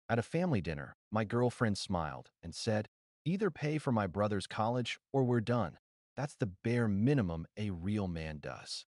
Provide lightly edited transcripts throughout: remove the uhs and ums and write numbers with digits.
At a family dinner, my girlfriend smiled and said, "Either pay for my brother's college or we're done. That's the bare minimum a real man does."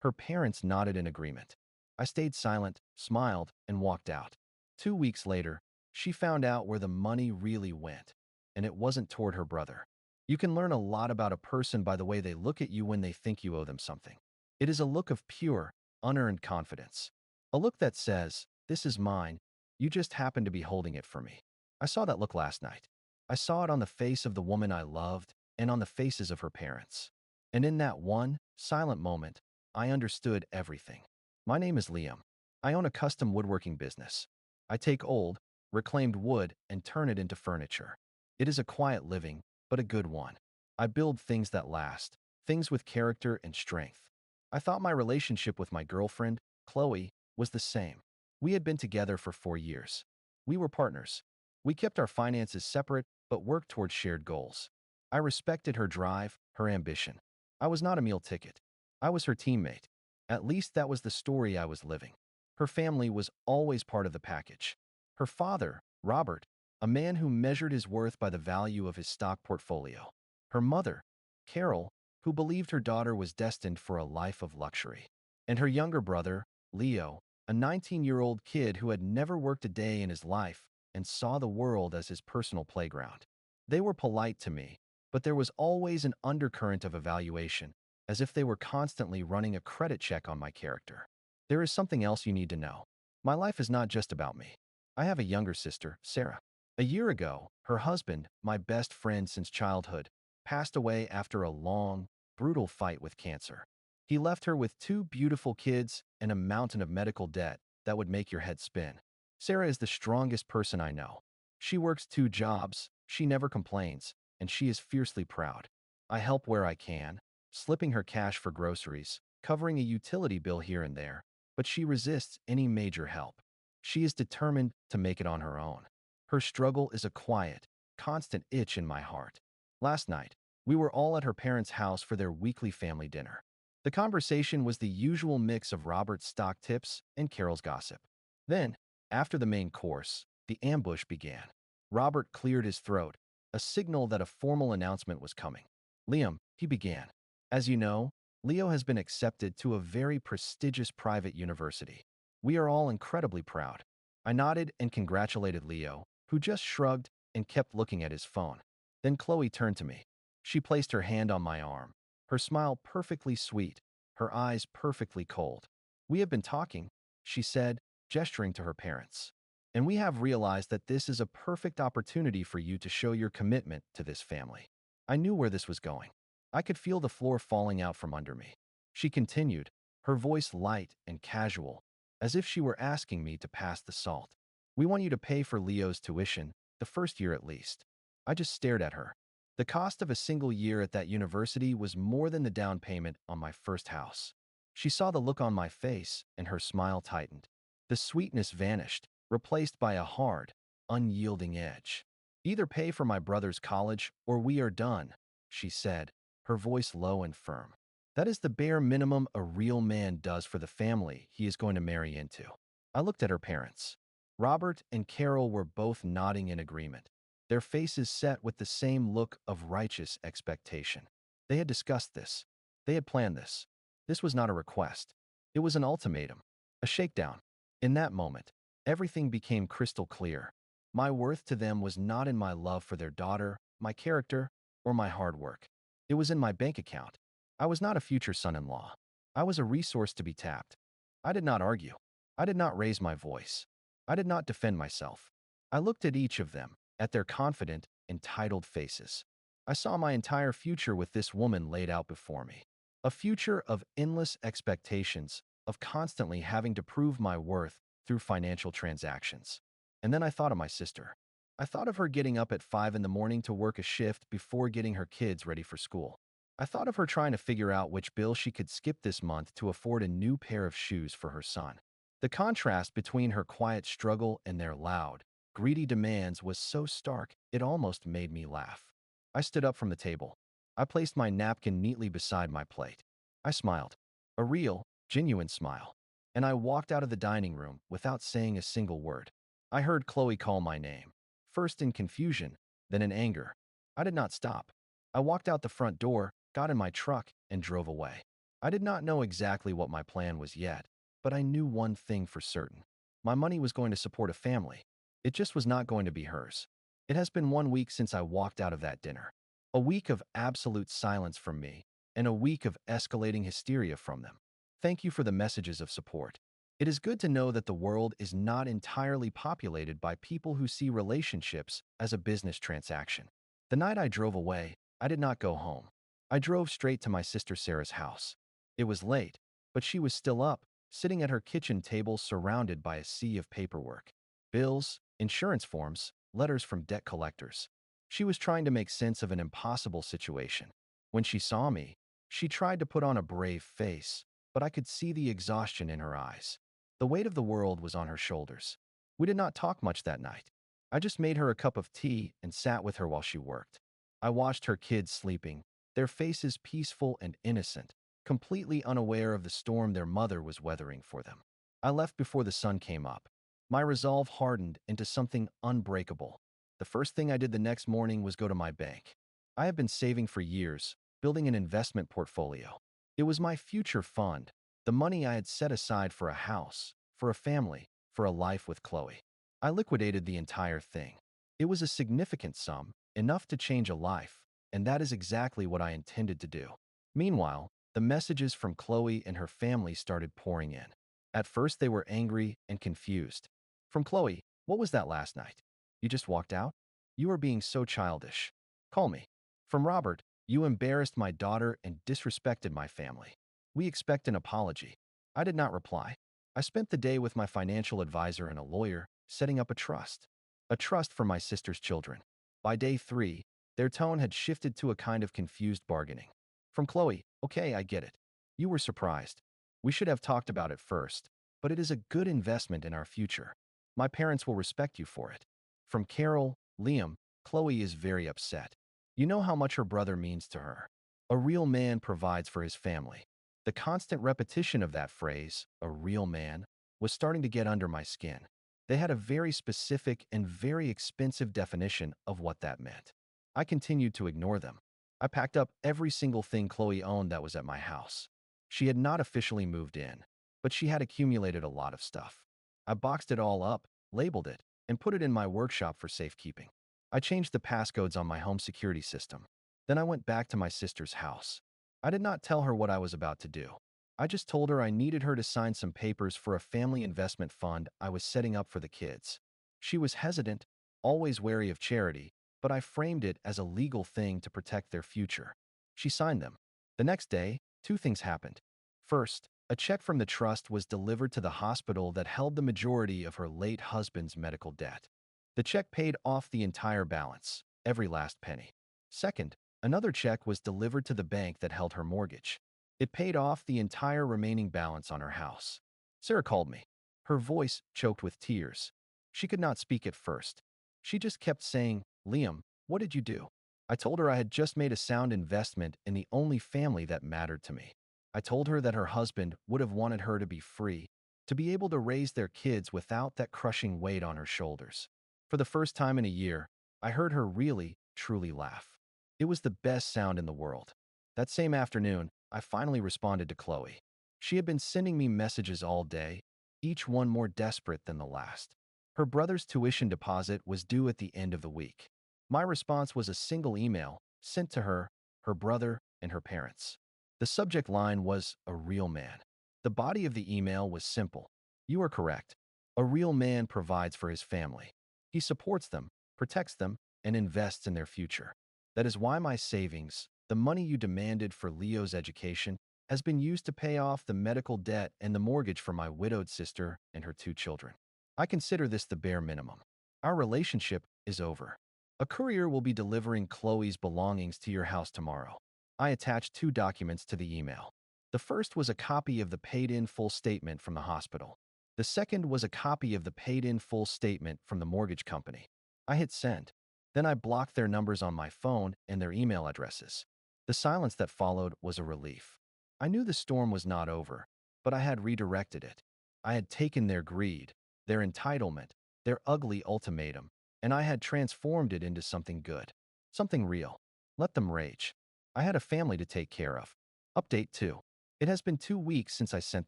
Her parents nodded in agreement. I stayed silent, smiled, and walked out. 2 weeks later, she found out where the money really went, and it wasn't toward her brother. You can learn a lot about a person by the way they look at you when they think you owe them something. It is a look of pure, unearned confidence. A look that says, "This is mine, you just happen to be holding it for me." I saw that look last night. I saw it on the face of the woman I loved and on the faces of her parents. And in that one, silent moment, I understood everything. My name is Liam. I own a custom woodworking business. I take old, reclaimed wood and turn it into furniture. It is a quiet living, but a good one. I build things that last, things with character and strength. I thought my relationship with my girlfriend, Chloe, was the same. We had been together for 4 years. We were partners. We kept our finances separate, but worked towards shared goals. I respected her drive, her ambition. I was not a meal ticket. I was her teammate. At least that was the story I was living. Her family was always part of the package. Her father, Robert, a man who measured his worth by the value of his stock portfolio. Her mother, Carol, who believed her daughter was destined for a life of luxury. And her younger brother, Leo, a 19-year-old kid who had never worked a day in his life and saw the world as his personal playground. They were polite to me, but there was always an undercurrent of evaluation, as if they were constantly running a credit check on my character. There is something else you need to know. My life is not just about me. I have a younger sister, Sarah. A year ago, her husband, my best friend since childhood, passed away after a long, brutal fight with cancer. He left her with two beautiful kids and a mountain of medical debt that would make your head spin. Sarah is the strongest person I know. She works 2 jobs, she never complains, and she is fiercely proud. I help where I can, slipping her cash for groceries, covering a utility bill here and there, but she resists any major help. She is determined to make it on her own. Her struggle is a quiet, constant itch in my heart. Last night, we were all at her parents' house for their weekly family dinner. The conversation was the usual mix of Robert's stock tips and Carol's gossip. Then, after the main course, the ambush began. Robert cleared his throat, a signal that a formal announcement was coming. "Liam," he began. "As you know, Leo has been accepted to a very prestigious private university. We are all incredibly proud." I nodded and congratulated Leo, who just shrugged and kept looking at his phone. Then Chloe turned to me. She placed her hand on my arm, her smile perfectly sweet, her eyes perfectly cold. "We have been talking," she said, gesturing to her parents. "And we have realized that this is a perfect opportunity for you to show your commitment to this family." I knew where this was going. I could feel the floor falling out from under me. She continued, her voice light and casual, as if she were asking me to pass the salt. "We want you to pay for Leo's tuition, the first year at least." I just stared at her. The cost of a single year at that university was more than the down payment on my first house. She saw the look on my face, and her smile tightened. The sweetness vanished, replaced by a hard, unyielding edge. "Either pay for my brother's college or we are done," she said, her voice low and firm. "That is the bare minimum a real man does for the family he is going to marry into." I looked at her parents. Robert and Carol were both nodding in agreement, their faces set with the same look of righteous expectation. They had discussed this. They had planned this. This was not a request. It was an ultimatum, a shakedown. In that moment, everything became crystal clear. My worth to them was not in my love for their daughter, my character, or my hard work. It was in my bank account. I was not a future son-in-law. I was a resource to be tapped. I did not argue. I did not raise my voice. I did not defend myself. I looked at each of them, at their confident, entitled faces. I saw my entire future with this woman laid out before me. A future of endless expectations, of constantly having to prove my worth through financial transactions. And then I thought of my sister. I thought of her getting up at 5 in the morning to work a shift before getting her kids ready for school. I thought of her trying to figure out which bill she could skip this month to afford a new pair of shoes for her son. The contrast between her quiet struggle and their loud, greedy demands was so stark it almost made me laugh. I stood up from the table. I placed my napkin neatly beside my plate. I smiled, a real, genuine smile, and I walked out of the dining room without saying a single word. I heard Chloe call my name, first in confusion, then in anger. I did not stop. I walked out the front door, got in my truck, and drove away. I did not know exactly what my plan was yet, but I knew one thing for certain. My money was going to support a family. It just was not going to be hers. It has been 1 week since I walked out of that dinner. A week of absolute silence from me, and a week of escalating hysteria from them. Thank you for the messages of support. It is good to know that the world is not entirely populated by people who see relationships as a business transaction. The night I drove away, I did not go home. I drove straight to my sister Sarah's house. It was late, but she was still up, sitting at her kitchen table surrounded by a sea of paperwork. Bills, insurance forms, letters from debt collectors. She was trying to make sense of an impossible situation. When she saw me, she tried to put on a brave face, but I could see the exhaustion in her eyes. The weight of the world was on her shoulders. We did not talk much that night. I just made her a cup of tea and sat with her while she worked. I watched her kids sleeping, their faces peaceful and innocent, completely unaware of the storm their mother was weathering for them. I left before the sun came up. My resolve hardened into something unbreakable. The first thing I did the next morning was go to my bank. I have been saving for years, building an investment portfolio. It was my future fund, the money I had set aside for a house, for a family, for a life with Chloe. I liquidated the entire thing. It was a significant sum, enough to change a life, and that is exactly what I intended to do. Meanwhile, the messages from Chloe and her family started pouring in. At first, they were angry and confused. From Chloe, what was that last night? You just walked out? You are being so childish. Call me. From Robert, you embarrassed my daughter and disrespected my family. We expect an apology. I did not reply. I spent the day with my financial advisor and a lawyer, setting up a trust. A trust for my sister's children. By day 3, their tone had shifted to a kind of confused bargaining. From Chloe, okay, I get it. You were surprised. We should have talked about it first, but it is a good investment in our future. My parents will respect you for it. From Carol, Liam, Chloe is very upset. You know how much her brother means to her. A real man provides for his family. The constant repetition of that phrase, a real man, was starting to get under my skin. They had a very specific and very expensive definition of what that meant. I continued to ignore them. I packed up every single thing Chloe owned that was at my house. She had not officially moved in, but she had accumulated a lot of stuff. I boxed it all up, labeled it, and put it in my workshop for safekeeping. I changed the passcodes on my home security system. Then I went back to my sister's house. I did not tell her what I was about to do. I just told her I needed her to sign some papers for a family investment fund I was setting up for the kids. She was hesitant, always wary of charity, but I framed it as a legal thing to protect their future. She signed them. The next day, 2 things happened. First, a check from the trust was delivered to the hospital that held the majority of her late husband's medical debt. The check paid off the entire balance, every last penny. Second, another check was delivered to the bank that held her mortgage. It paid off the entire remaining balance on her house. Sarah called me. Her voice choked with tears. She could not speak at first. She just kept saying, Liam, what did you do? I told her I had just made a sound investment in the only family that mattered to me. I told her that her husband would have wanted her to be free, to be able to raise their kids without that crushing weight on her shoulders. For the first time in a year, I heard her really, truly laugh. It was the best sound in the world. That same afternoon, I finally responded to Chloe. She had been sending me messages all day, each one more desperate than the last. Her brother's tuition deposit was due at the end of the week. My response was a single email sent to her, her brother, and her parents. The subject line was a real man. The body of the email was simple. You are correct. A real man provides for his family. He supports them, protects them, and invests in their future. That is why my savings, the money you demanded for Leo's education, has been used to pay off the medical debt and the mortgage for my widowed sister and her 2 children. I consider this the bare minimum. Our relationship is over. A courier will be delivering Chloe's belongings to your house tomorrow. I attached 2 documents to the email. The first was a copy of the paid-in full statement from the hospital. The second was a copy of the paid-in full statement from the mortgage company. I hit send. Then I blocked their numbers on my phone and their email addresses. The silence that followed was a relief. I knew the storm was not over, but I had redirected it. I had taken their greed, their entitlement, their ugly ultimatum, and I had transformed it into something good, something real. Let them rage. I had a family to take care of. Update 2. It has been 2 weeks since I sent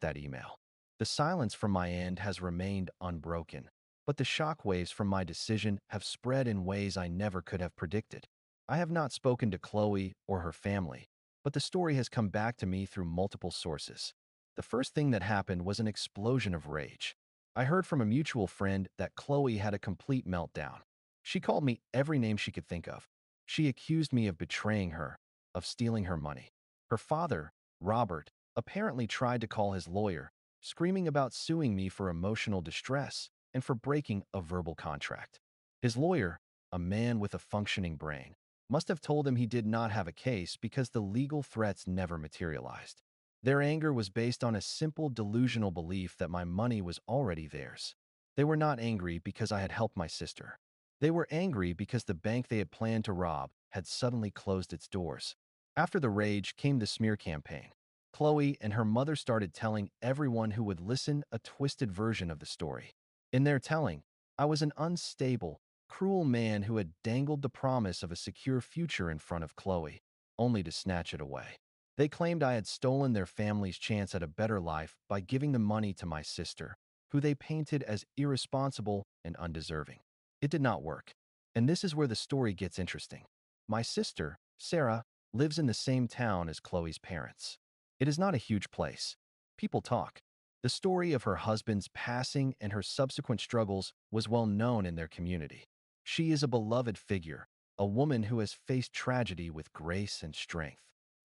that email. The silence from my end has remained unbroken, but the shockwaves from my decision have spread in ways I never could have predicted. I have not spoken to Chloe or her family, but the story has come back to me through multiple sources. The first thing that happened was an explosion of rage. I heard from a mutual friend that Chloe had a complete meltdown. She called me every name she could think of. She accused me of betraying her, of stealing her money. Her father, Robert, apparently tried to call his lawyer, screaming about suing me for emotional distress and for breaking a verbal contract. His lawyer, a man with a functioning brain, must have told him he did not have a case because the legal threats never materialized. Their anger was based on a simple delusional belief that my money was already theirs. They were not angry because I had helped my sister. They were angry because the bank they had planned to rob had suddenly closed its doors. After the rage came the smear campaign. Chloe and her mother started telling everyone who would listen a twisted version of the story. In their telling, I was an unstable, cruel man who had dangled the promise of a secure future in front of Chloe, only to snatch it away. They claimed I had stolen their family's chance at a better life by giving the money to my sister, who they painted as irresponsible and undeserving. It did not work. And this is where the story gets interesting. My sister, Sarah, lives in the same town as Chloe's parents. It is not a huge place. People talk. The story of her husband's passing and her subsequent struggles was well known in their community. She is a beloved figure, a woman who has faced tragedy with grace and strength.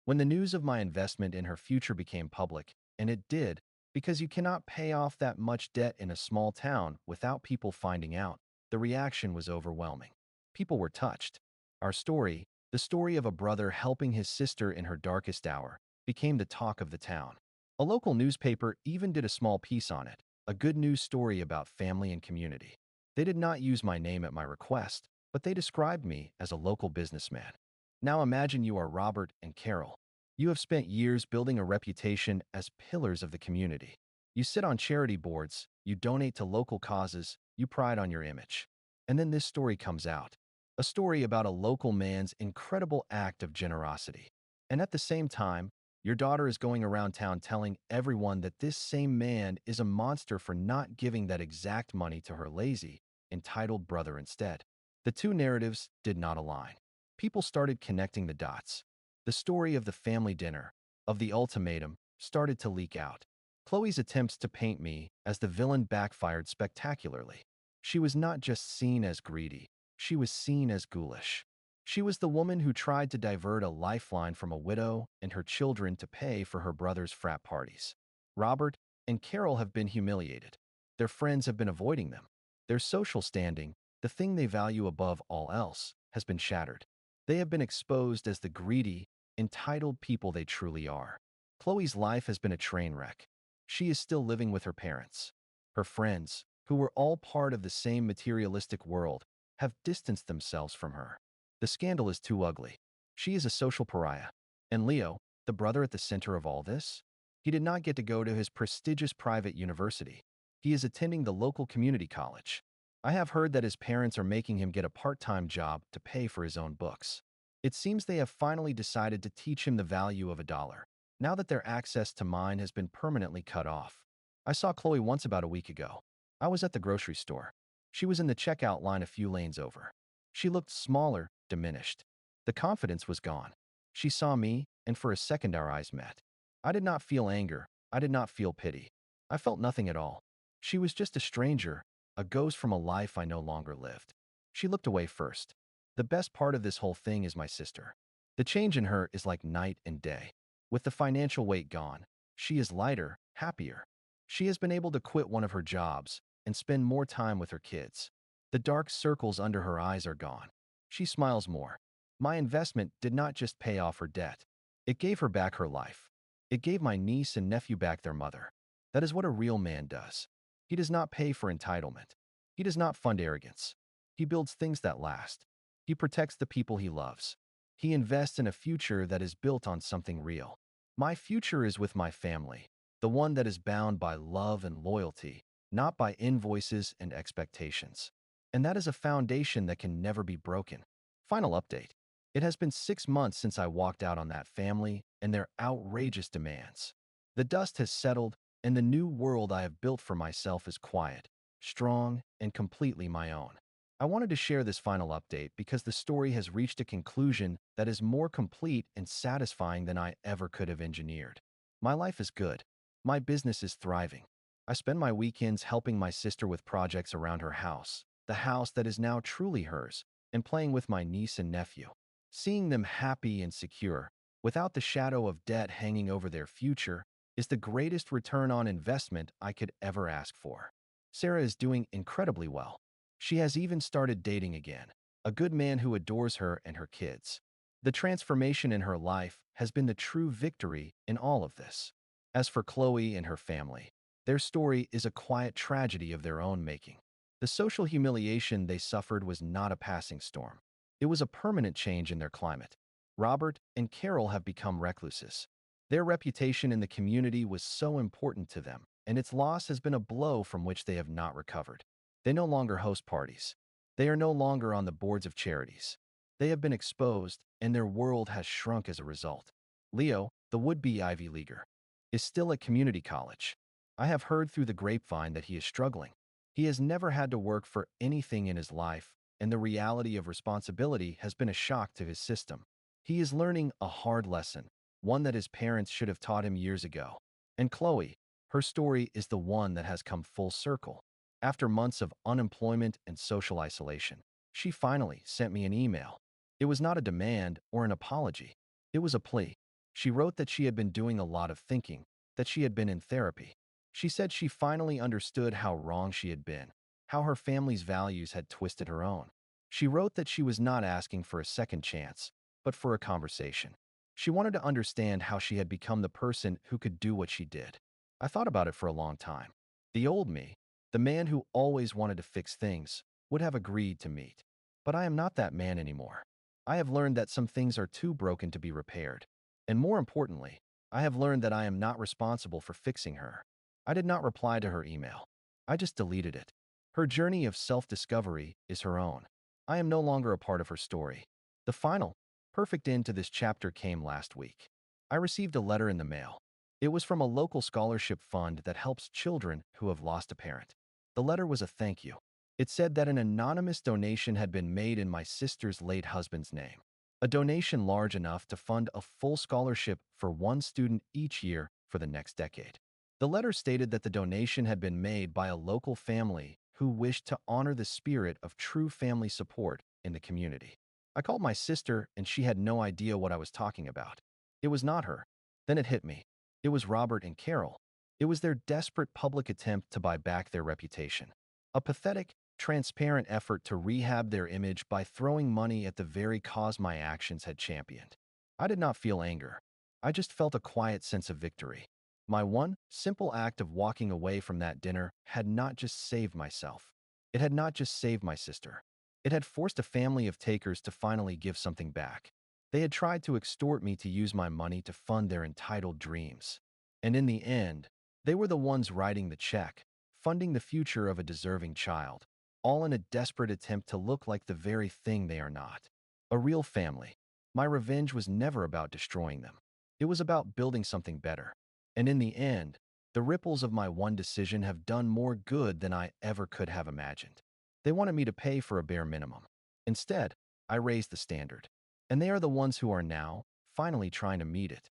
When the news of my investment in her future became public, and it did, because you cannot pay off that much debt in a small town without people finding out, the reaction was overwhelming. People were touched. Our story, the story of a brother helping his sister in her darkest hour, became the talk of the town. A local newspaper even did a small piece on it, a good news story about family and community. They did not use my name at my request, but they described me as a local businessman. Now imagine you are Robert and Carol. You have spent years building a reputation as pillars of the community. You sit on charity boards, you donate to local causes, you pride on your image. And then this story comes out. A story about a local man's incredible act of generosity. And at the same time, your daughter is going around town telling everyone that this same man is a monster for not giving that exact money to her lazy, entitled brother instead. The two narratives did not align. People started connecting the dots. The story of the family dinner, of the ultimatum, started to leak out. Chloe's attempts to paint me as the villain backfired spectacularly. She was not just seen as greedy, she was seen as ghoulish. She was the woman who tried to divert a lifeline from a widow and her children to pay for her brother's frat parties. Robert and Carol have been humiliated. Their friends have been avoiding them. Their social standing, the thing they value above all else, has been shattered. They have been exposed as the greedy, entitled people they truly are. Chloe's life has been a train wreck. She is still living with her parents. Her friends, who were all part of the same materialistic world, have distanced themselves from her. The scandal is too ugly. She is a social pariah. And Leo, the brother at the center of all this? He did not get to go to his prestigious private university. He is attending the local community college. I have heard that his parents are making him get a part-time job to pay for his own books. It seems they have finally decided to teach him the value of a dollar, now that their access to mine has been permanently cut off. I saw Chloe once about a week ago. I was at the grocery store. She was in the checkout line a few lanes over. She looked smaller, diminished. The confidence was gone. She saw me, and for a second our eyes met. I did not feel anger. I did not feel pity. I felt nothing at all. She was just a stranger, a ghost from a life I no longer lived. She looked away first. The best part of this whole thing is my sister. The change in her is like night and day. With the financial weight gone, she is lighter, happier. She has been able to quit one of her jobs and spend more time with her kids. The dark circles under her eyes are gone. She smiles more. My investment did not just pay off her debt. It gave her back her life. It gave my niece and nephew back their mother. That is what a real man does. He does not pay for entitlement. He does not fund arrogance. He builds things that last. He protects the people he loves. He invests in a future that is built on something real. My future is with my family, the one that is bound by love and loyalty, not by invoices and expectations. And that is a foundation that can never be broken. Final update. It has been 6 months since I walked out on that family and their outrageous demands. The dust has settled, and the new world I have built for myself is quiet, strong, and completely my own. I wanted to share this final update because the story has reached a conclusion that is more complete and satisfying than I ever could have engineered. My life is good. My business is thriving. I spend my weekends helping my sister with projects around her house, the house that is now truly hers, and playing with my niece and nephew. Seeing them happy and secure, without the shadow of debt hanging over their future, is the greatest return on investment I could ever ask for. Sarah is doing incredibly well. She has even started dating again, a good man who adores her and her kids. The transformation in her life has been the true victory in all of this. As for Chloe and her family, their story is a quiet tragedy of their own making. The social humiliation they suffered was not a passing storm. It was a permanent change in their climate. Robert and Carol have become recluses. Their reputation in the community was so important to them, and its loss has been a blow from which they have not recovered. They no longer host parties. They are no longer on the boards of charities. They have been exposed, and their world has shrunk as a result. Leo, the would-be Ivy Leaguer, is still at community college. I have heard through the grapevine that he is struggling. He has never had to work for anything in his life, and the reality of responsibility has been a shock to his system. He is learning a hard lesson, one that his parents should have taught him years ago. And Chloe, her story is the one that has come full circle. After months of unemployment and social isolation, she finally sent me an email. It was not a demand or an apology. It was a plea. She wrote that she had been doing a lot of thinking, that she had been in therapy. She said she finally understood how wrong she had been, how her family's values had twisted her own. She wrote that she was not asking for a second chance, but for a conversation. She wanted to understand how she had become the person who could do what she did. I thought about it for a long time. The old me, the man who always wanted to fix things, would have agreed to meet. But I am not that man anymore. I have learned that some things are too broken to be repaired. And more importantly, I have learned that I am not responsible for fixing her. I did not reply to her email. I just deleted it. Her journey of self-discovery is her own. I am no longer a part of her story. The final, perfect end to this chapter came last week. I received a letter in the mail. It was from a local scholarship fund that helps children who have lost a parent. The letter was a thank you. It said that an anonymous donation had been made in my sister's late husband's name. A donation large enough to fund a full scholarship for one student each year for the next decade. The letter stated that the donation had been made by a local family who wished to honor the spirit of true family support in the community. I called my sister, and she had no idea what I was talking about. It was not her. Then it hit me. It was Robert and Carol. It was their desperate public attempt to buy back their reputation. A pathetic, transparent effort to rehab their image by throwing money at the very cause my actions had championed. I did not feel anger. I just felt a quiet sense of victory. My one simple act of walking away from that dinner had not just saved myself. It had not just saved my sister. It had forced a family of takers to finally give something back. They had tried to extort me to use my money to fund their entitled dreams. And in the end, they were the ones writing the check, funding the future of a deserving child, all in a desperate attempt to look like the very thing they are not. A real family. My revenge was never about destroying them. It was about building something better. And in the end, the ripples of my one decision have done more good than I ever could have imagined. They wanted me to pay for a bare minimum. Instead, I raised the standard. And they are the ones who are now, finally trying to meet it.